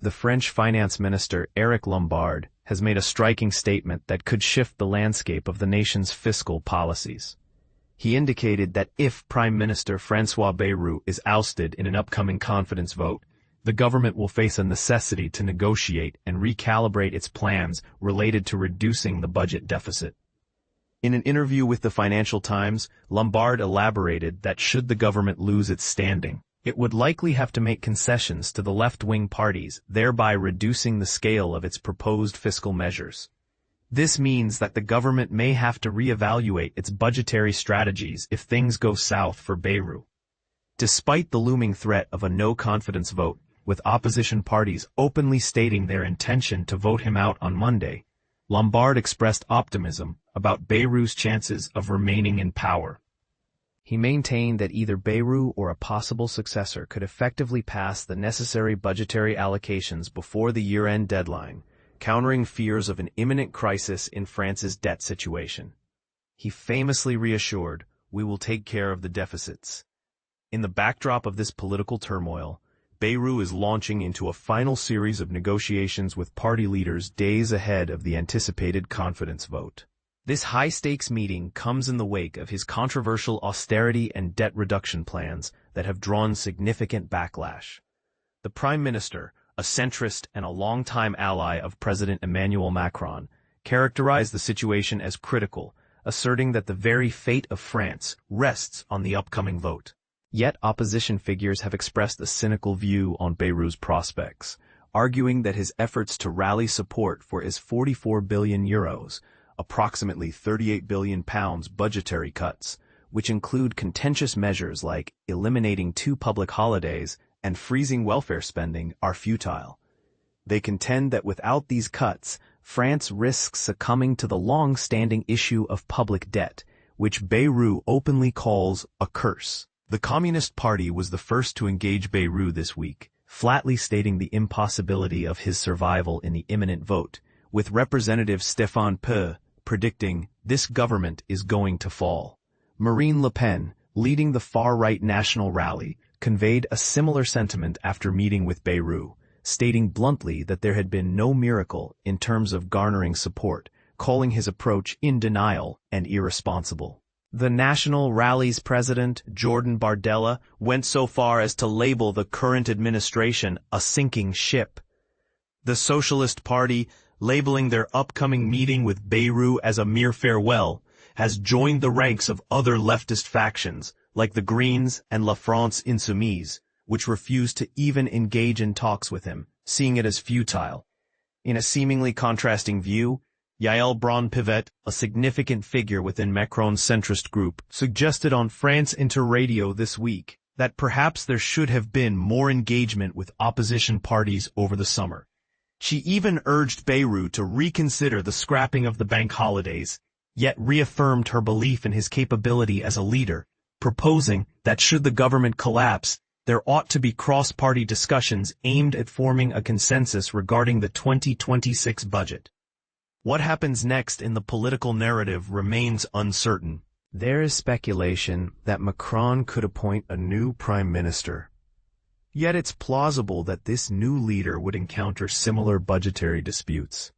The French finance minister Éric Lombard has made a striking statement that could shift the landscape of the nation's fiscal policies. He indicated that if Prime Minister François Bayrou is ousted in an upcoming confidence vote, the government will face a necessity to negotiate and recalibrate its plans related to reducing the budget deficit. In an interview with the Financial Times, Lombard elaborated that should the government lose its standing, it would likely have to make concessions to the left-wing parties, thereby reducing the scale of its proposed fiscal measures. This means that the government may have to reevaluate its budgetary strategies if things go south for Bayrou. Despite the looming threat of a no-confidence vote, with opposition parties openly stating their intention to vote him out on Monday, Lombard expressed optimism about Bayrou's chances of remaining in power. He maintained that either Bayrou or a possible successor could effectively pass the necessary budgetary allocations before the year-end deadline, countering fears of an imminent crisis in France's debt situation. He famously reassured, "We will take care of the deficits." In the backdrop of this political turmoil, Bayrou is launching into a final series of negotiations with party leaders days ahead of the anticipated confidence vote. This high-stakes meeting comes in the wake of his controversial austerity and debt reduction plans that have drawn significant backlash. The Prime Minister, a centrist and a longtime ally of President Emmanuel Macron, characterized the situation as critical, asserting that the very fate of France rests on the upcoming vote. Yet opposition figures have expressed a cynical view on Bayrou's prospects, arguing that his efforts to rally support for his €44 billion, approximately £38 billion budgetary cuts, which include contentious measures like eliminating 2 public holidays and freezing welfare spending, are futile. They contend that without these cuts, France risks succumbing to the long-standing issue of public debt, which Bayrou openly calls a curse. The Communist Party was the first to engage Bayrou this week, flatly stating the impossibility of his survival in the imminent vote, with Representative Stéphane Peu predicting, "This government is going to fall." Marine Le Pen, leading the far-right national rally, conveyed a similar sentiment after meeting with Bayrou, stating bluntly that there had been no miracle in terms of garnering support, calling his approach in denial and irresponsible. The National Rally's president, Jordan Bardella, went so far as to label the current administration a sinking ship. The Socialist Party, labeling their upcoming meeting with Bayrou as a mere farewell, has joined the ranks of other leftist factions, like the Greens and La France Insoumise, which refuse to even engage in talks with him, seeing it as futile. In a seemingly contrasting view, Yael Braun-Pivet, a significant figure within Macron's centrist group, suggested on France Inter Radio this week that perhaps there should have been more engagement with opposition parties over the summer. She even urged Bayrou to reconsider the scrapping of the bank holidays, yet reaffirmed her belief in his capability as a leader, proposing that should the government collapse, there ought to be cross-party discussions aimed at forming a consensus regarding the 2026 budget. What happens next in the political narrative remains uncertain. There is speculation that Macron could appoint a new prime minister. Yet it's plausible that this new leader would encounter similar budgetary disputes.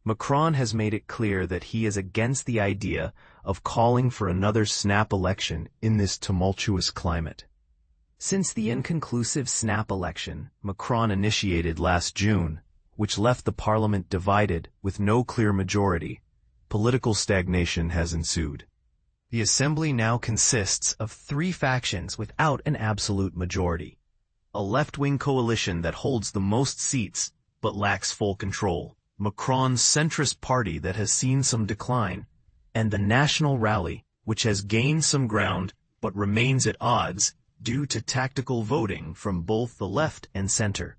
Macron has made it clear that he is against the idea of calling for another snap election in this tumultuous climate. Since the inconclusive snap election Macron initiated last June, which left the parliament divided with no clear majority, political stagnation has ensued. The assembly now consists of 3 factions without an absolute majority. A left-wing coalition that holds the most seats but lacks full control, Macron's centrist party that has seen some decline, and the National Rally, which has gained some ground but remains at odds due to tactical voting from both the left and center.